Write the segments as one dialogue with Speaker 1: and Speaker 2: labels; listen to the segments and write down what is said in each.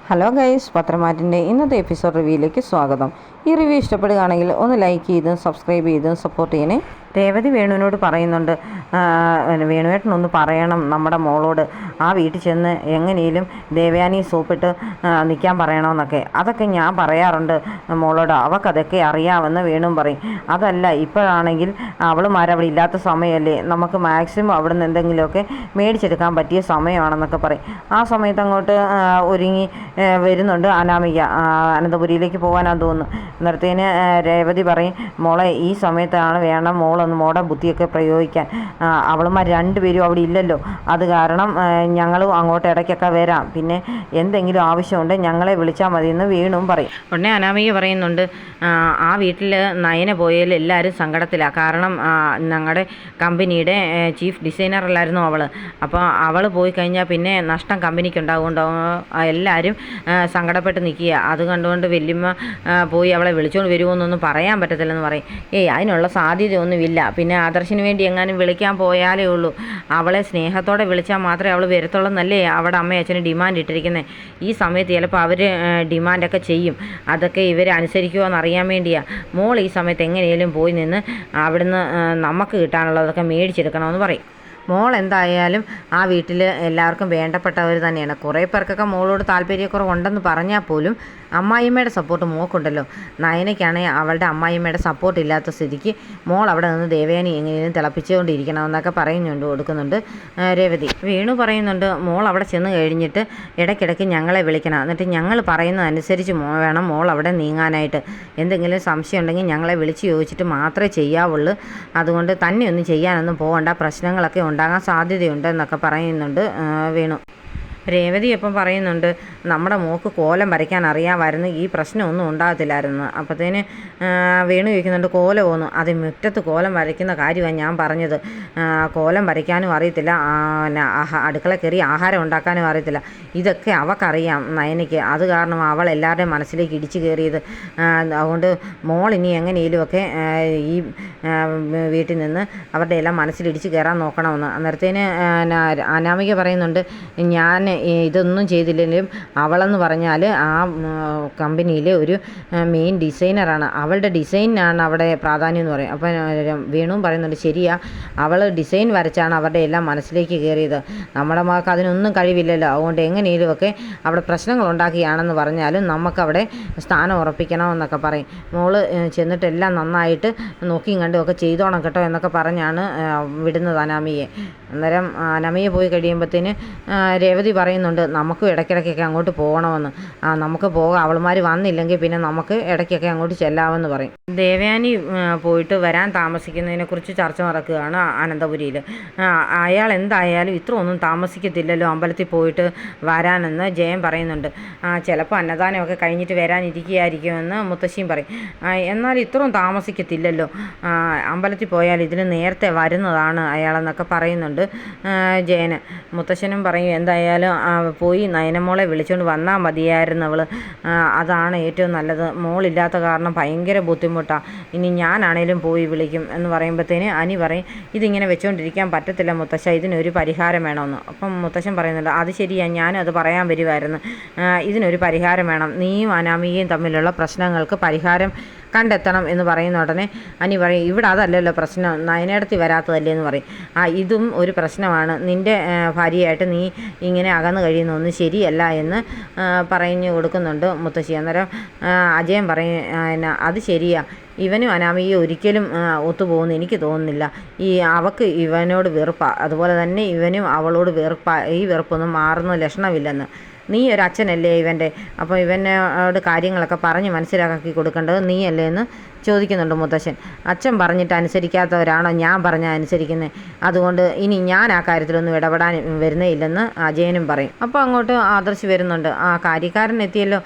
Speaker 1: Hello guys, പത്രമാറ്റിൻ്റെ ഇന്നത്തെ episode റിവ്യൂയിലേക്ക് സ്വാഗതം. ഈ റിവ്യൂ ഇഷ്ടപ്പെടുകയാണെങ്കിൽ ഒന്ന് ലൈക്ക് ചെയ്തും സബ്സ്ക്രൈബ് ചെയ്തും സപ്പോർട്ട് ചെയ്യണേ. രേവതി വേണുവിനോട് പറയുന്നുണ്ട്, വേണുവേട്ടനൊന്ന് പറയണം നമ്മുടെ മോളോട്, ആ വീട്ടിൽ ചെന്ന് എങ്ങനെയും ദേവയാനി സോപ്പിട്ട് നിൽക്കാൻ പറയണമെന്നൊക്കെ. അതൊക്കെ ഞാൻ പറയാറുണ്ട് മോളോട്, അവൾക്കതൊക്കെ അറിയാമെന്ന് വേണുവും പറയും. അതല്ല, ഇപ്പോഴാണെങ്കിൽ അവളുമാരവിടെ ഇല്ലാത്ത സമയമല്ലേ, നമുക്ക് മാക്സിമം അവിടെ നിന്ന് എന്തെങ്കിലുമൊക്കെ മേടിച്ചെടുക്കാൻ പറ്റിയ സമയമാണെന്നൊക്കെ പറയും. ആ സമയത്ത് അങ്ങോട്ട് ഒരുങ്ങി വരുന്നുണ്ട് അനാമിക. അനന്തപുരിയിലേക്ക് പോകാനാന്ന് തോന്നുന്നു. അന്നേരത്തേന് രേവതി പറയും, മോളെ ഈ സമയത്താണ് വേണം മോളൊന്ന് മോടെ ബുദ്ധിയൊക്കെ പ്രയോഗിക്കാൻ. അവളുമാർ രണ്ടുപേരും അവിടെ ഇല്ലല്ലോ, അത് കാരണം ഞങ്ങളും അങ്ങോട്ട് ഇടയ്ക്കൊക്കെ വരാം, പിന്നെ എന്തെങ്കിലും ആവശ്യമുണ്ട് ഞങ്ങളെ വിളിച്ചാൽ മതിയെന്ന് വീണും പറയും. ഉടനെ അനാമിക പറയുന്നുണ്ട്, ആ വീട്ടിൽ നയന പോയാൽ എല്ലാവരും സങ്കടത്തിലാണ്. കാരണം ഞങ്ങളുടെ കമ്പനിയുടെ ചീഫ് ഡിസൈനറല്ലായിരുന്നു അവൾ. അപ്പോൾ അവൾ പോയി കഴിഞ്ഞാൽ പിന്നെ നഷ്ടം കമ്പനിക്കുണ്ടാകും. എല്ലാവരും സങ്കടപ്പെട്ട് നിൽക്കുക. അത് കണ്ടുകൊണ്ട് വല്യമ്മ പോയി അവളെ വിളിച്ചുകൊണ്ട് വരുമോയെന്നൊന്നും പറയാൻ പറ്റത്തില്ലെന്ന് പറയും. അതിനുള്ള സാധ്യതയൊന്നുമില്ല. പിന്നെ ആദർശിന് വേണ്ടി എങ്ങാനും വിളിക്കാൻ പോയാലേ ഉള്ളൂ. അവളെ സ്നേഹത്തോടെ വിളിച്ചാൽ മാത്രമേ അവൾ വരത്തുള്ളൂന്നല്ലേ അവിടെ അമ്മയും അച്ഛനും ഡിമാൻഡ് ഇട്ടിരിക്കുന്നത്. ഈ സമയത്ത് ചിലപ്പോൾ അവർ ഡിമാൻഡൊക്കെ ചെയ്യും. അതൊക്കെ ഇവർ അനുസരിക്കുമോ എന്നറിയാൻ വേണ്ടിയാണ്. മോൾ ഈ സമയത്ത് എങ്ങനെയും പോയി നിന്ന് അവിടുന്ന് നമുക്ക് കിട്ടാനുള്ളതൊക്കെ മേടിച്ചെടുക്കണമെന്ന് പറയും. മോൾ എന്തായാലും ആ വീട്ടിൽ എല്ലാവർക്കും വേണ്ടപ്പെട്ടവർ തന്നെയാണ്. കുറേ പേർക്കൊക്കെ മോളോട് താല്പര്യക്കുറവുണ്ടെന്ന് പറഞ്ഞാൽ പോലും അമ്മായിമ്മയുടെ സപ്പോർട്ട് മോൾക്കുണ്ടല്ലോ. നയനയ്ക്കാണെങ്കിൽ അവളുടെ അമ്മായിമ്മയുടെ സപ്പോർട്ട് ഇല്ലാത്ത സ്ഥിതിക്ക് മോൾ അവിടെ നിന്ന് ദേവയാനി എങ്ങനെയും തിളപ്പിച്ചുകൊണ്ടിരിക്കണമെന്നൊക്കെ കൊടുക്കുന്നുണ്ട് രേവതി. വേണു പറയുന്നുണ്ട്, മോൾ അവിടെ ചെന്ന് കഴിഞ്ഞിട്ട് ഇടയ്ക്കിടയ്ക്ക് ഞങ്ങളെ വിളിക്കണം, എന്നിട്ട് ഞങ്ങൾ പറയുന്നതനുസരിച്ച് വേണം മോൾ അവിടെ നീങ്ങാനായിട്ട്. എന്തെങ്കിലും സംശയം ഉണ്ടെങ്കിൽ ഞങ്ങളെ വിളിച്ച് ചോദിച്ചിട്ട് മാത്രമേ ചെയ്യാവുള്ളൂ. അതുകൊണ്ട് തന്നെയൊന്നും ചെയ്യാനൊന്നും പോകണ്ട, പ്രശ്നങ്ങളൊക്കെ ഉണ്ടാകാൻ സാധ്യതയുണ്ട് എന്നൊക്കെ പറയുന്നുണ്ട് വേണു. രേവതി അപ്പം പറയുന്നുണ്ട്, നമ്മുടെ മോൾക്ക് കോലം വരയ്ക്കാൻ അറിയാമായിരുന്നു, ഈ പ്രശ്നമൊന്നും ഉണ്ടാകത്തില്ലായിരുന്നു. അപ്പോഴത്തേന് വേണു ചോദിക്കുന്നുണ്ട്, കോലമൊന്നും, അത് മുറ്റത്ത് കോലം വരയ്ക്കുന്ന കാര്യമാണ് ഞാൻ പറഞ്ഞത്. കോലം വരയ്ക്കാനും അറിയത്തില്ല, അടുക്കള കയറി ആഹാരം ഉണ്ടാക്കാനും അറിയത്തില്ല. ഇതൊക്കെ അവൾക്കറിയാം നയനയ്ക്ക്. അത് കാരണം അവൾ എല്ലാവരുടെയും മനസ്സിലേക്ക് ഇടിച്ചു കയറിയത്. അതുകൊണ്ട് മോൾ ഇനി എങ്ങനെയെങ്കിലുമൊക്കെ ഈ വീട്ടിൽ നിന്ന് അവരുടെ എല്ലാം മനസ്സിലിടിച്ച് കയറാൻ നോക്കണമെന്ന്. അന്നേരത്തേന് അനാമിക പറയുന്നുണ്ട്, ഞാൻ ഇതൊന്നും ചെയ്തില്ലെങ്കിലും അവളെന്ന് പറഞ്ഞാൽ ആ കമ്പനിയിലെ ഒരു മെയിൻ ഡിസൈനറാണ്, അവളുടെ ഡിസൈനാണ് അവിടെ പ്രാധാന്യം എന്ന് പറയും. അപ്പം വേണുവും പറയുന്നുണ്ട്, ശരിയാ, അവൾ ഡിസൈൻ വരച്ചാണ് അവരുടെ എല്ലാം മനസ്സിലേക്ക് കയറിയത്. നമ്മുടെ മകൾക്ക് അതിനൊന്നും കഴിവില്ലല്ലോ. അതുകൊണ്ട് എങ്ങനെയെങ്കിലുമൊക്കെ അവിടെ പ്രശ്നങ്ങൾ ഉണ്ടാക്കുകയാണെന്ന് പറഞ്ഞാലും നമുക്കവിടെ സ്ഥാനം ഉറപ്പിക്കണമെന്നൊക്കെ പറയും. മോള് ചെന്നിട്ടെല്ലാം നന്നായിട്ട് നോക്കിയും കണ്ടും ഒക്കെ ചെയ്തോണം കേട്ടോ എന്നൊക്കെ പറഞ്ഞാണ് വിടുന്നത് അനാമിയെ. അന്നേരം അനാമിയെ പോയി കഴിയുമ്പോഴത്തേന് രേവതി പറയുന്നുണ്ട്, നമുക്കും ഇടയ്ക്കിടയ്ക്കൊക്കെ അങ്ങോട്ട് പോകണമെന്ന്. നമുക്ക് പോകാം, അവൾമാർ വന്നില്ലെങ്കിൽ പിന്നെ നമുക്ക് ഇടയ്ക്കൊക്കെ അങ്ങോട്ട് ചെല്ലാമെന്ന് പറയും. ദേവയാനി പോയിട്ട് വരാൻ താമസിക്കുന്നതിനെക്കുറിച്ച് ചർച്ച നടക്കുകയാണ് അനന്തപുരിയിൽ. അയാൾ എന്തായാലും ഇത്ര ഒന്നും താമസിക്കത്തില്ലല്ലോ അമ്പലത്തിൽ പോയിട്ട് വരാനെന്ന് ജയൻ പറയുന്നുണ്ട്. ചിലപ്പോൾ അന്നദാനമൊക്കെ കഴിഞ്ഞിട്ട് വരാനിരിക്കുകയായിരിക്കുമെന്ന് മുത്തശ്ശിയും പറയും. എന്നാൽ ഇത്രയും താമസിക്കത്തില്ലല്ലോ, അമ്പലത്തിൽ പോയാൽ ഇതിന് നേരത്തെ വരുന്നതാണ് അയാളെന്നൊക്കെ പറയുന്നുണ്ട് ജയന്. മുത്തശ്ശനും പറയും, എന്തായാലും പോയി നയനമോളെ വിളിച്ചുകൊണ്ട് വന്നാൽ മതിയായിരുന്നു അവൾ, അതാണ് ഏറ്റവും നല്ലത്. മോളില്ലാത്ത കാരണം ഭയങ്കര ബുദ്ധിമുട്ടാണ്, ഇനി ഞാനാണേലും പോയി വിളിക്കും എന്ന് പറയുമ്പോഴത്തേന് അനി പറയും, ഇതിങ്ങനെ വെച്ചുകൊണ്ടിരിക്കാൻ പറ്റത്തില്ല മുത്തശ്ശ, ഇതിനൊരു പരിഹാരം വേണമെന്ന്. അപ്പം മുത്തശ്ശൻ പറയുന്നുണ്ട്, അത് ശരിയാണ്, ഞാനും അത് പറയാൻ വരുമായിരുന്നു, ഇതിനൊരു പരിഹാരം വേണം, നീയും അനാമികയും തമ്മിലുള്ള പ്രശ്നങ്ങൾക്ക് പരിഹാരം കണ്ടെത്തണം എന്ന് പറയുന്ന ഉടനെ അനി പറയും, ഇവിടെ അതല്ലല്ലോ പ്രശ്നം, നയനേടത്തി വരാത്തതല്ലേ എന്ന് പറയും. ഇതും ഒരു പ്രശ്നമാണ്, നിൻ്റെ ഭാര്യയായിട്ട് നീ ഇങ്ങനെ അകന്നു കഴിയുന്നൊന്നും ശരിയല്ല എന്ന് പറഞ്ഞു കൊടുക്കുന്നുണ്ട് മുത്തശ്ശി. അന്നേരം അജയൻ പറയും, അത് ശരിയാ, ഇവനും അനാമികയും ഒരിക്കലും ഒത്തുപോകുന്നു എനിക്ക് തോന്നുന്നില്ല. അവൾക്ക് ഇവനോട് വെറുപ്പാണ്, അതുപോലെ തന്നെ ഇവനും അവളോട് വെറുപ്പാണ്, ഈ വെറുപ്പൊന്നും മാറുന്ന ലക്ഷണമില്ലെന്ന്. നീ ഒരു അച്ഛനല്ലേ ഇവൻ്റെ, അപ്പോൾ ഇവനോട് കാര്യങ്ങളൊക്കെ പറഞ്ഞ് മനസ്സിലാക്കി കൊടുക്കേണ്ടത് നീയല്ലേ എന്ന് ചോദിക്കുന്നുണ്ട് മുത്തശ്ശൻ. അച്ഛൻ പറഞ്ഞിട്ട് അനുസരിക്കാത്തവരാണോ ഞാൻ പറഞ്ഞാൽ അനുസരിക്കുന്നത്, അതുകൊണ്ട് ഇനി ഞാൻ ആ കാര്യത്തിലൊന്നും ഇടപെടാൻ വരുന്നേ ഇല്ലെന്ന് അജയനും പറയും. അപ്പോൾ അങ്ങോട്ട് ആദർശ് വരുന്നുണ്ട്. കാര്യക്കാരൻ എത്തിയല്ലോ,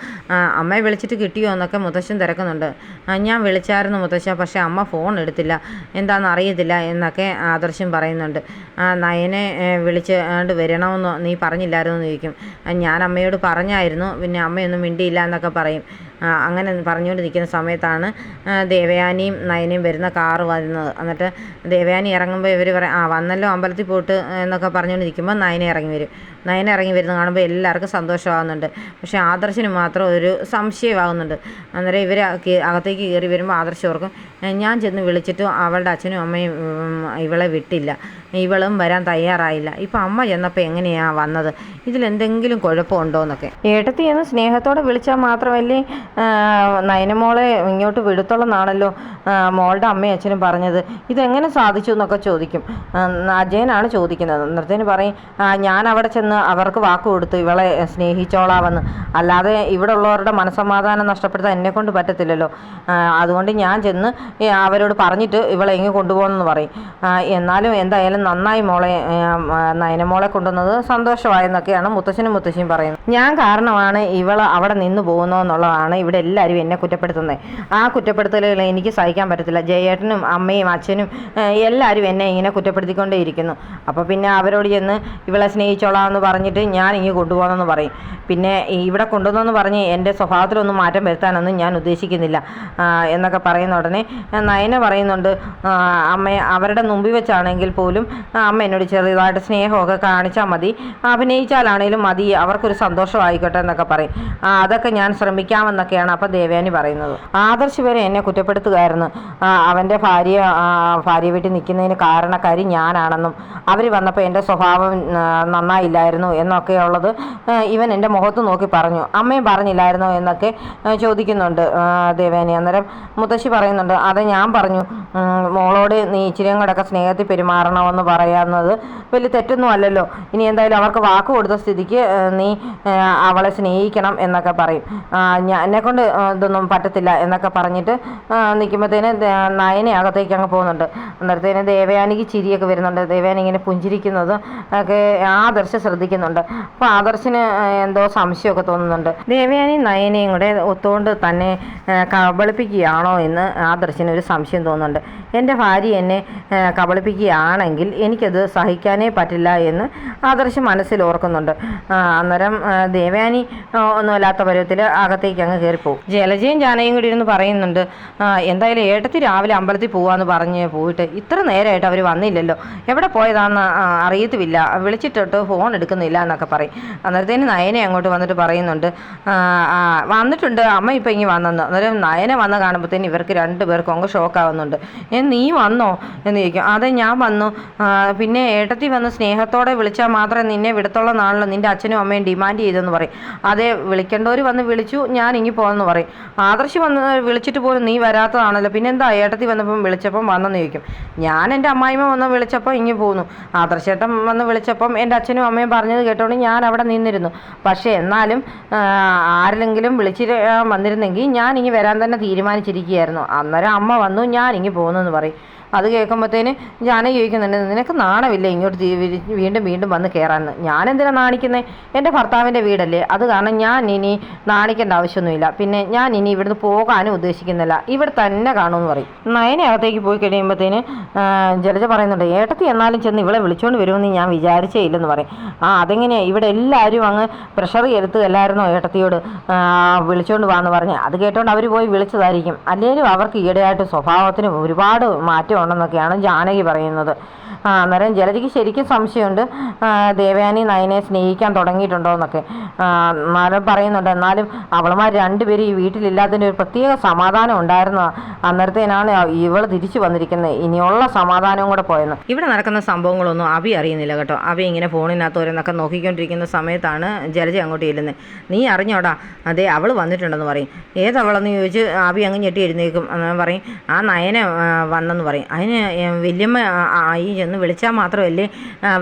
Speaker 1: അമ്മയെ വിളിച്ചിട്ട് കിട്ടിയോ എന്നൊക്കെ മുത്തശ്ശൻ തിരക്കുന്നുണ്ട്. ഞാൻ വിളിച്ചായിരുന്നു മുത്തശ്ശ, പക്ഷേ അമ്മ ഫോൺ എടുത്തില്ല, എന്താണെന്ന് അറിയത്തില്ല എന്നൊക്കെ ആദർശം പറയുന്നുണ്ട്. നയനെ വിളിച്ചുകൊണ്ട് വരണമെന്ന് നീ പറഞ്ഞില്ലായിരുന്നു എന്ന് ചോദിക്കും. ഞാൻ അമ്മയോട് പറഞ്ഞായിരുന്നു, പിന്നെ അമ്മയൊന്നും മിണ്ടിയില്ല എന്നൊക്കെ പറയും. അങ്ങനെ പറഞ്ഞുകൊണ്ട് നിൽക്കുന്ന സമയത്താണ് ദേവയാനിയും നയനയും വരുന്ന കാറ് വരുന്നത്. എന്നിട്ട് ദേവയാനി ഇറങ്ങുമ്പോൾ ഇവർ പറയും, വന്നല്ലോ അമ്പലത്തിൽ പോയിട്ട് എന്നൊക്കെ പറഞ്ഞുകൊണ്ട് നിൽക്കുമ്പോൾ നയന ഇറങ്ങി വരും. നയന ഇറങ്ങി വരുന്നത് കാണുമ്പോൾ എല്ലാവർക്കും സന്തോഷമാകുന്നുണ്ട്. പക്ഷേ ആദർശിന് മാത്രം ഒരു സംശയമാകുന്നുണ്ട്. അന്നേരം ഇവർ അകത്തേക്ക് കയറി വരുമ്പോൾ ആദർശ് ഓർക്കും, ഞാൻ ചെന്ന് വിളിച്ചിട്ടും അവളുടെ അച്ഛനും അമ്മയും ഇവളെ വിട്ടില്ല, ഇവളും വരാൻ തയ്യാറായില്ല. ഇപ്പം അമ്മ ചെന്നപ്പോൾ എങ്ങനെയാണ് വന്നത്, ഇതിലെന്തെങ്കിലും കുഴപ്പമുണ്ടോ എന്നൊക്കെ. ഏട്ടത്തി എന്ന് സ്നേഹത്തോടെ വിളിച്ചാൽ മാത്രമല്ലേ നയനമോളെ ഇങ്ങോട്ട് വിടുത്തുള്ളെന്നാണല്ലോ മോളുടെ അമ്മയും അച്ഛനും പറഞ്ഞത്, ഇതെങ്ങനെ സാധിച്ചു എന്നൊക്കെ ചോദിക്കും. അജയനാണ് ചോദിക്കുന്നത്. അന്നേരത്തേന് പറയും, ഞാൻ അവിടെ ചെന്ന് അവർക്ക് വാക്ക് കൊടുത്തു ഇവളെ സ്നേഹിച്ചോളാമെന്ന്, അല്ലാതെ ഇവിടെ ഉള്ളവരുടെ മനസ്സമാധാനം നഷ്ടപ്പെടുത്താൻ എന്നെക്കൊണ്ട് പറ്റത്തില്ലല്ലോ. അതുകൊണ്ട് ഞാൻ ചെന്ന് അവരോട് പറഞ്ഞിട്ട് ഇവളെ എങ്ങ് കൊണ്ടുപോകണമെന്ന് പറയും. എന്നാലും എന്തായാലും നന്നായി മോളെ നയനമോളെ കൊണ്ടുവന്നത് സന്തോഷമായെന്നൊക്കെയാണ് മുത്തശ്ശനും മുത്തശ്ശിയും പറയുന്നത്. ഞാൻ കാരണമാണ് ഇവൾ അവിടെ നിന്ന് പോകുന്നതെന്നുള്ളതാണ് ഇവിടെ എല്ലാവരും എന്നെ കുറ്റപ്പെടുത്തുന്നത്. ആ കുറ്റപ്പെടുത്തലുകൾ എനിക്ക് സഹിക്കാൻ പറ്റത്തില്ല. ജയേട്ടനും അമ്മയും അച്ഛനും എല്ലാവരും എന്നെ ഇങ്ങനെ കുറ്റപ്പെടുത്തിക്കൊണ്ടേയിരിക്കുന്നു. അപ്പോൾ പിന്നെ അവരോട് ചെന്ന് ഇവളെ സ്നേഹിച്ചോളാം എന്ന് പറഞ്ഞിട്ട് ഞാൻ ഇങ്ങനെ കൊണ്ടുപോകണമെന്ന് പറയും. പിന്നെ ഇവിടെ കൊണ്ടുവന്നെന്ന് പറഞ്ഞ് എൻ്റെ സ്വഭാവത്തിലൊന്നും മാറ്റം വരുത്താനൊന്നും ഞാൻ ഉദ്ദേശിക്കുന്നില്ല എന്നൊക്കെ പറയുന്ന ഉടനെ നയന പറയുന്നുണ്ട്, അവരുടെ മുമ്പിൽ വെച്ചാണെങ്കിൽ പോലും അമ്മ എന്നോട് ചെറുതായിട്ട് സ്നേഹമൊക്കെ കാണിച്ചാൽ മതി, അഭിനയിച്ചാലാണേലും മതി, അവർക്കൊരു സന്തോഷമായിക്കോട്ടെ എന്നൊക്കെ പറയും. അതൊക്കെ ഞാൻ ശ്രമിക്കാമെന്നൊക്കെയാണ് അപ്പോൾ ദേവയാനി പറയുന്നത്. ആദർശ് വരെ എന്നെ കുറ്റപ്പെടുത്തുകയായിരുന്നു, അവൻ്റെ ഭാര്യ വീട്ടിൽ നിൽക്കുന്നതിന് കാരണക്കാരി ഞാനാണെന്നും അവർ വന്നപ്പോൾ എൻ്റെ സ്വഭാവം നന്നായില്ലായിരുന്നു എന്നൊക്കെയുള്ളത് ഇവൻ എൻ്റെ മുഖത്ത് നോക്കി പറഞ്ഞു. അമ്മയും പറഞ്ഞില്ലായിരുന്നോ എന്നൊക്കെ ചോദിക്കുന്നുണ്ട് ദേവയാനി. അന്നേരം മുത്തശ്ശി പറയുന്നുണ്ട്, അത് ഞാൻ പറഞ്ഞു മോളോട് നീ ഇച്ചിരിയും കൂടെയൊക്കെ സ്നേഹത്തിൽ പെരുമാറണമെന്ന് പറയാവുന്നത് വലിയ തെറ്റൊന്നും അല്ലല്ലോ, ഇനി എന്തായാലും അവർക്ക് വാക്ക് കൊടുത്ത സ്ഥിതിക്ക് നീ അവളെ സ്നേഹിക്കണം എന്നൊക്കെ പറയും. എന്നെക്കൊണ്ട് ഇതൊന്നും പറ്റത്തില്ല എന്നൊക്കെ പറഞ്ഞിട്ട് നിൽക്കുമ്പോഴത്തേന് നയനെ അകത്തേക്ക് അങ്ങ് പോകുന്നുണ്ട്. അന്നേരത്തേന് ദേവയാനിക്ക് ചിരിയൊക്കെ വരുന്നുണ്ട്. ദേവയാനി ഇങ്ങനെ പുഞ്ചിരിക്കുന്നത് ഒക്കെ ആദർശ് ശ്രദ്ധിക്കുന്നുണ്ട്. അപ്പോൾ ആദർശിന് എന്തോ സംശയമൊക്കെ തോന്നുന്നുണ്ട്. ദേവയാനി നയനെയും കൂടെ ഒത്തുകൊണ്ട് തന്നെ കബളിപ്പിക്കുകയാണോ എന്ന് ആദർശിന് ഒരു സംശയം തോന്നുന്നുണ്ട്. എൻ്റെ ഭാര്യ എന്നെ കബളിപ്പിക്കുകയാണെങ്കിൽ എനിക്കത് സഹിക്കാനേ പറ്റില്ല എന്ന് ആദർശ് മനസ്സിൽ ഓർക്കുന്നുണ്ട്. അന്നേരം ദേവയാനി ഒന്നുമല്ലാത്ത പരുവത്തിൽ അകത്തേക്ക് അങ്ങ് കയറിപ്പോവും. ജലജയും ജാനയും കൂടി ഇരുന്ന് പറയുന്നുണ്ട്, എന്തായാലും ഏട്ടത്തി രാവിലെ അമ്പലത്തിൽ പോവാന്ന് പറഞ്ഞ് പോയിട്ട് ഇത്ര നേരമായിട്ട് അവർ വന്നില്ലല്ലോ, എവിടെ പോയതാണെന്ന് അറിയത്തുമില്ല, വിളിച്ചിട്ടിട്ട് ഫോൺ എടുക്കുന്നില്ല എന്നൊക്കെ പറയും. അന്നേരത്തേന് നയനെ അങ്ങോട്ട് വന്നിട്ട് പറയുന്നുണ്ട്, വന്നിട്ടുണ്ട് അമ്മ ഇപ്പം ഇങ്ങനെ വന്നെന്ന്. അന്നേരം നയനെ വന്ന് കാണുമ്പോഴത്തേന് ഇവർക്ക് രണ്ടുപേർക്കും അങ്ങ് ഷോക്കാവുന്നുണ്ട്. നീ വന്നോ എന്ന് ചോദിക്കും. അതെ ഞാൻ വന്നു, പിന്നെ ഏട്ടത്തി വന്ന് സ്നേഹത്തോടെ വിളിച്ചാൽ മാത്രമേ നിന്നെ വിടത്തുള്ളതാണല്ലോ നിൻ്റെ അച്ഛനും അമ്മയും ഡിമാൻഡ് ചെയ്തെന്ന് പറയും. അതേ വിളിക്കേണ്ടവർ വന്ന് വിളിച്ചു, ഞാൻ ഇങ്ങി പോകുമെന്ന് പറയും. ആദർശ് വന്ന് വിളിച്ചിട്ട് പോലും നീ വരാത്തതാണല്ലോ, പിന്നെന്താ ഏട്ടത്തി വന്നപ്പം വിളിച്ചപ്പം വന്നെന്ന് ചോദിക്കും. ഞാൻ എൻ്റെ അമ്മായിമ്മ വന്ന് വിളിച്ചപ്പോൾ ഇങ്ങി പോന്നു, ആദർശേട്ടൻ വന്ന് വിളിച്ചപ്പം എൻ്റെ അച്ഛനും അമ്മയും പറഞ്ഞത് കേട്ടോണ്ട് ഞാൻ അവിടെ നിന്നിരുന്നു. പക്ഷേ എന്നാലും ആരെങ്കിലും വിളിച്ചിട്ട് വന്നിരുന്നെങ്കിൽ ഞാൻ ഇങ്ങി വരാൻ തന്നെ തീരുമാനിച്ചിരിക്കുകയായിരുന്നു. അന്നേരം അമ്മ വന്നു, ഞാൻ ഇങ്ങി പോകുന്നെന്ന് പറയും. അത് കേൾക്കുമ്പോഴത്തേന് ജാനകി ചോദിക്കുന്നുണ്ട്, നിനക്ക് നാണമില്ല ഇങ്ങോട്ട് വീണ്ടും വീണ്ടും വന്ന് കയറാമെന്ന്. ഞാനെന്തിനാ നാണിക്കുന്നത്, എൻ്റെ ഭർത്താവിൻ്റെ വീടല്ലേ, അത് കാരണം ഞാൻ ഇനി നാണിക്കേണ്ട ആവശ്യമൊന്നുമില്ല, പിന്നെ ഞാൻ ഇനി ഇവിടുന്ന് പോകാനും ഉദ്ദേശിക്കുന്നില്ല, ഇവിടെ തന്നെ കാണുമെന്ന് പറയും. നയനെ അകത്തേക്ക് പോയി കഴിയുമ്പോഴത്തേന് ജലജ പറയുന്നുണ്ട്, ഏട്ടത്തി എന്നാലും ചെന്ന് ഇവളെ വിളിച്ചുകൊണ്ട് വരുമെന്ന് ഞാൻ വിചാരിച്ചേ ഇല്ലെന്ന് പറയും. അതെങ്ങനെയാണ്, ഇവിടെ എല്ലാവരും അങ്ങ് പ്രഷർ ചെലുത്തുകയല്ലായിരുന്നോ ഏട്ടത്തിയോട് വിളിച്ചുകൊണ്ട് വാന്ന് പറഞ്ഞ്. അത് കേട്ടോണ്ട് അവർ പോയി വിളിച്ചതായിരിക്കും, അല്ലെങ്കിലും അവർക്ക് ഈയിടെയായിട്ട് സ്വഭാവത്തിന് ഒരുപാട് മാറ്റം ഉണ്ടെന്നൊക്കെയാണ് ജാനകി പറയുന്നത്. അന്നേരം ജലജയ്ക്ക് ശരിക്കും സംശയമുണ്ട്, ദേവയാനി നയനെ സ്നേഹിക്കാൻ തുടങ്ങിയിട്ടുണ്ടോ എന്നൊക്കെ. എന്നാലും പറയുന്നുണ്ട്, എന്നാലും അവളുമാർ രണ്ടുപേരും ഈ വീട്ടിലില്ലാത്തതിൻ്റെ ഒരു പ്രത്യേക സമാധാനം ഉണ്ടായിരുന്നു. അന്നേരത്തേനാണ് ഇവൾ തിരിച്ചു വന്നിരിക്കുന്നത്, ഇനിയുള്ള സമാധാനവും കൂടെ പോയെന്ന്. ഇവിടെ നടക്കുന്ന സംഭവങ്ങളൊന്നും അഭി അറിയുന്നില്ല കേട്ടോ. അഭി ഇങ്ങനെ ഫോണിനകത്ത് ഓരോന്നൊക്കെ നോക്കിക്കൊണ്ടിരിക്കുന്ന സമയത്താണ് ജലജ അങ്ങോട്ട് ചെല്ലുന്നത്. നീ അറിഞ്ഞോടാ, അതെ അവൾ വന്നിട്ടുണ്ടെന്ന് പറയും. ഏതവളെന്ന് ചോദിച്ച് അഭി അങ്ങ് ഞെട്ടി എഴുന്നേക്കും. എന്ന് പറയും, ആ നയനെ വന്നെന്ന് പറയും. അതിന് വല്യമ്മ ഈ ചെന്ന് വിളിച്ചാൽ മാത്രമല്ലേ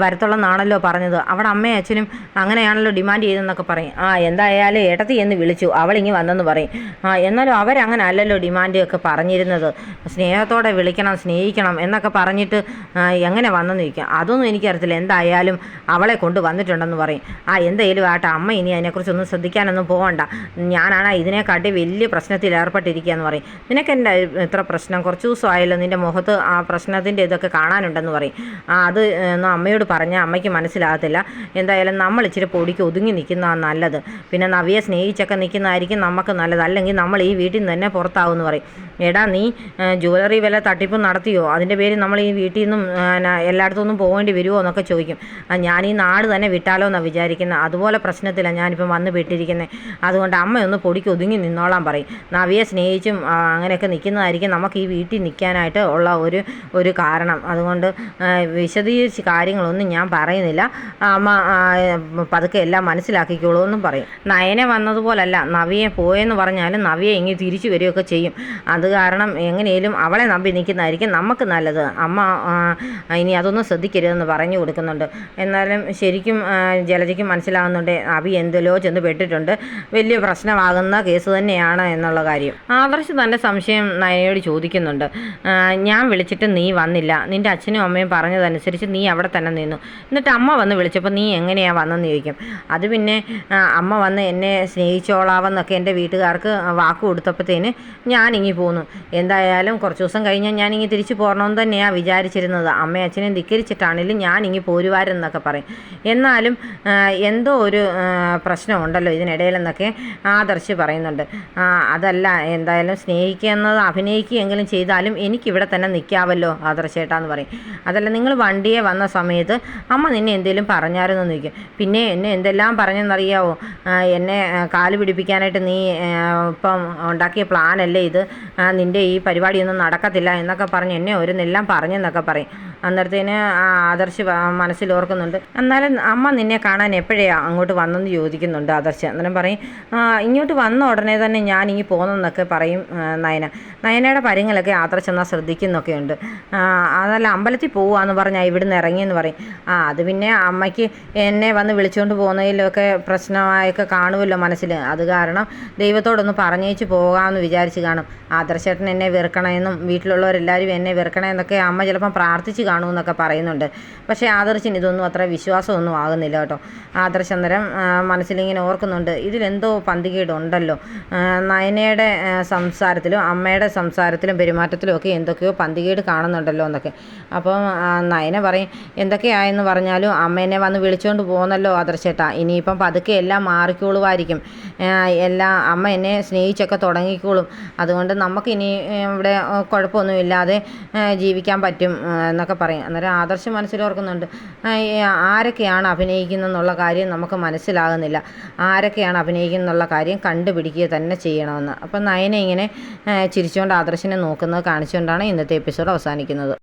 Speaker 1: വരത്തുള്ളെന്നാണല്ലോ പറഞ്ഞത്, അവിടെ അമ്മയും അച്ഛനും അങ്ങനെയാണല്ലോ ഡിമാൻഡ് ചെയ്തെന്നൊക്കെ പറയും. എന്തായാലും ഏട്ടത്തി എന്ന് വിളിച്ചു, അവളിങ്ങി വന്നെന്ന് പറയും. എന്നാലും അവരങ്ങനെ അല്ലല്ലോ ഡിമാൻഡ് ഒക്കെ പറഞ്ഞിരുന്നത്, സ്നേഹത്തോടെ വിളിക്കണം സ്നേഹിക്കണം എന്നൊക്കെ പറഞ്ഞിട്ട് എങ്ങനെ വന്നെന്ന് ചോദിക്കാം. അതൊന്നും എനിക്കറിയത്തില്ല, എന്തായാലും അവളെ കൊണ്ട് വന്നിട്ടുണ്ടെന്ന് പറയും. എന്തായാലും ആട്ടെ, അമ്മ ഇനി അതിനെക്കുറിച്ചൊന്നും ശ്രദ്ധിക്കാനൊന്നും പോകണ്ട, ഞാനാണ് ഇതിനെക്കാട്ടി വലിയ പ്രശ്നത്തിൽ ഏർപ്പെട്ടിരിക്കുക എന്ന് പറയും. നിനക്കെന്താ ഇത്ര പ്രശ്നം, കുറച്ച് ദിവസമായല്ലോ നിൻ്റെ മുഖത്ത് ആ പ്രശ്നത്തിൻ്റെ ഇതൊക്കെ കാണാനുണ്ടെന്ന് പറയും. അത് ഒന്നും അമ്മയോട് പറഞ്ഞാൽ അമ്മയ്ക്ക് മനസ്സിലാകത്തില്ല. എന്തായാലും നമ്മൾ ഇച്ചിരി പൊടിക്ക് ഒതുങ്ങി നിൽക്കുന്നതാണ് നല്ലത്. പിന്നെ നവിയെ സ്നേഹിച്ചൊക്കെ നിൽക്കുന്നതായിരിക്കും നമുക്ക് നല്ലത്. അല്ലെങ്കിൽ നമ്മൾ ഈ വീട്ടിൽ നിന്ന് തന്നെ പുറത്താവുമെന്ന് പറയും. എടാ നീ ജ്വല്ലറി വില തട്ടിപ്പ് നടത്തിയോ, അതിൻ്റെ പേരിൽ നമ്മൾ ഈ വീട്ടിൽ നിന്നും എല്ലായിടത്തുനിന്നും പോകേണ്ടി വരുമോ എന്നൊക്കെ ചോദിക്കും. ഞാൻ ഈ നാട് തന്നെ വിട്ടാലോ എന്നാണ് വിചാരിക്കുന്നത്. അതുപോലെ പ്രശ്നത്തിലാണ് ഞാനിപ്പം വന്ന് വിട്ടിരിക്കുന്നത്. അതുകൊണ്ട് അമ്മയൊന്ന് പൊടിക്ക് ഒതുങ്ങി നിന്നോളാൻ പറയും. നവിയെ സ്നേഹിച്ചും അങ്ങനെയൊക്കെ നിൽക്കുന്നതായിരിക്കും നമുക്ക് ഈ വീട്ടിൽ നിൽക്കാനായിട്ട് ഉള്ള ഒരു കാരണം. അതുകൊണ്ട് വിശദീകരിച്ച് കാര്യങ്ങളൊന്നും ഞാൻ പറയുന്നില്ല. അമ്മ പതുക്കെ എല്ലാം മനസ്സിലാക്കിക്കോളൂ എന്നും പറയും. നയനെ വന്നതുപോലല്ല നവിയെ പോയെന്ന് പറഞ്ഞാലും നവിയെ ഇങ്ങനെ തിരിച്ചു വരികയൊക്കെ ചെയ്യും. അത് കാരണം എങ്ങനെയും അവളെ നമ്പി നിൽക്കുന്നതായിരിക്കും നമുക്ക് നല്ലത്. അമ്മ ഇനി അതൊന്നും ശ്രദ്ധിക്കരുതെന്ന് പറഞ്ഞു കൊടുക്കുന്നുണ്ട്. എന്നാലും ശരിക്കും ജലജയ്ക്ക് മനസ്സിലാകുന്നുണ്ട് അഭി എന്തെല്ലോ ചെന്ന് പെട്ടിട്ടുണ്ട്, വലിയ പ്രശ്നമാകുന്ന കേസ് തന്നെയാണ് എന്നുള്ള കാര്യം. ആദർശ് തൻ്റെ സംശയം നയനയോട് ചോദിക്കുന്നുണ്ട്. ഞാൻ വിളിച്ചിട്ട് നീ വന്നില്ല, നിൻ്റെ അച്ഛനും അമ്മയും പറഞ്ഞതനുസരിച്ച് നീ അവിടെ തന്നെ നിന്നു, എന്നിട്ട് അമ്മ വന്ന് വിളിച്ചപ്പോൾ നീ എങ്ങനെയാണ് വന്നെന്ന് ചോദിക്കും. അത് പിന്നെ അമ്മ വന്ന് എന്നെ സ്നേഹിച്ചോളാവെന്നൊക്കെ എൻ്റെ വീട്ടുകാർക്ക് വാക്ക് കൊടുത്തപ്പോഴത്തേന് ഞാനിങ്ങി പോന്നു. എന്തായാലും കുറച്ച് ദിവസം കഴിഞ്ഞാൽ ഞാനിങ്ങി തിരിച്ചു പോരണമെന്ന് തന്നെയാണ് വിചാരിച്ചിരുന്നത്. അമ്മയും അച്ഛനെയും ധിക്കരിച്ചിട്ടാണെങ്കിലും ഞാനിങ്ങി പോരുവാരെന്നൊക്കെ പറയും. എന്നാലും എന്തോ ഒരു പ്രശ്നമുണ്ടല്ലോ ഇതിനിടയിലെന്നൊക്കെ ആദർശ് പറയുന്നുണ്ട്. അതല്ല, എന്തായാലും സ്നേഹിക്കുക എന്നത് അഭിനയിക്കുകയെങ്കിലും ചെയ്താലും എനിക്കിവിടെ തന്നെ നിൽക്കാമല്ലോ ആദർശേട്ടാന്ന് പറയും. അതല്ല, നിങ്ങൾ വണ്ടിയെ വന്ന സമയത്ത് അമ്മ നിന്നെ എന്തെങ്കിലും പറഞ്ഞായിരുന്നു എന്ന് ചോദിക്കും. പിന്നെ എന്നെ എന്തെല്ലാം പറഞ്ഞെന്നറിയാവോ, എന്നെ കാല് പിടിപ്പിക്കാനായിട്ട് നീ ഇപ്പം ഉണ്ടാക്കിയ പ്ലാനല്ലേ ഇത്, നിൻ്റെ ഈ പരിപാടിയൊന്നും നടക്കത്തില്ല എന്നൊക്കെ പറഞ്ഞ് എന്നെ ഓരോന്നെല്ലാം പറഞ്ഞെന്നൊക്കെ പറയും. അന്നേരത്തേന് ആദർശ് മനസ്സിലോർക്കുന്നുണ്ട്. എന്നാലും അമ്മ നിന്നെ കാണാൻ എപ്പോഴാണ് അങ്ങോട്ട് വന്നെന്ന് ചോദിക്കുന്നുണ്ട് ആദർശ്. അന്നേരം പറയും ഇങ്ങോട്ട് വന്ന ഉടനെ തന്നെ ഞാൻ ഇങ്ങ് പോകുന്നെന്നൊക്കെ പറയും നയനയുടെ കാര്യങ്ങളൊക്കെ ആദർശ് എന്നാൽ ശ്രദ്ധിക്കുന്നൊക്കെയുണ്ട്. അതല്ല, അമ്പലത്തിൽ പോവുകയെന്ന് പറഞ്ഞാൽ ഇവിടുന്ന് ഇറങ്ങിയെന്ന് പറയും. അത് പിന്നെ അമ്മയ്ക്ക് എന്നെ വന്ന് വിളിച്ചുകൊണ്ട് പോകുന്നതിലൊക്കെ പ്രശ്നമായൊക്കെ കാണുമല്ലോ മനസ്സിൽ. അത് കാരണം ദൈവത്തോടൊന്ന് പറഞ്ഞേച്ച് പോകാമെന്ന് വിചാരിച്ച് കാണും. ആദർശേട്ടൻ എന്നെ വെറുക്കണമെന്നും വീട്ടിലുള്ളവരെല്ലാവരും എന്നെ വെറുക്കണമെന്നൊക്കെ അമ്മ ചിലപ്പം പ്രാർത്ഥിച്ച് കാണുമെന്നൊക്കെ പറയുന്നുണ്ട്. പക്ഷേ ആദർശിന് ഇതൊന്നും അത്ര വിശ്വാസമൊന്നും ആകുന്നില്ല കേട്ടോ. ആദർശ് അന്നേരം മനസ്സിലിങ്ങനെ ഓർക്കുന്നുണ്ട്, ഇതിലെന്തോ പന്തികേടുണ്ടല്ലോ. നയനയുടെ സംസാരത്തിലും അമ്മയുടെ സംസാരത്തിലും പെരുമാറ്റത്തിലും ഒക്കെ എന്തൊക്കെയോ പന്തികേട് കാണുന്നുണ്ടല്ലോ എന്നൊക്കെ. അപ്പം നയന പറയും എന്തൊക്കെയായെന്ന് പറഞ്ഞാലും അമ്മേനെ വന്ന് വിളിച്ചുകൊണ്ട് പോകുന്നല്ലോ ആദർശേട്ടാ, ഇനിയിപ്പം പതുക്കെ എല്ലാം മാറിക്കോളുമായിരിക്കും, എല്ലാം അമ്മ എന്നെ സ്നേഹിച്ചൊക്കെ തുടങ്ങിക്കോളും, അതുകൊണ്ട് നമുക്കിനി ഇവിടെ കുഴപ്പമൊന്നുമില്ലാതെ ജീവിക്കാൻ പറ്റും എന്നൊക്കെ പറയും. അന്നേരം ആദർശ് മനസ്സിലോർക്കുന്നുണ്ട് ആരൊക്കെയാണ് അഭിനയിക്കുന്നതെന്നുള്ള കാര്യം നമുക്ക് മനസ്സിലാകുന്നില്ല, ആരൊക്കെയാണ് അഭിനയിക്കുന്നുള്ള കാര്യം കണ്ടുപിടിക്കുക തന്നെ ചെയ്യണമെന്ന്. അപ്പം നയന ഇങ്ങനെ ചിരിച്ചുകൊണ്ട് ആദർശിനെ നോക്കുന്നത് കാണിച്ചുകൊണ്ടാണ് ഇന്നത്തെ എപ്പിസോഡ് അവസാനിക്കുന്നത്.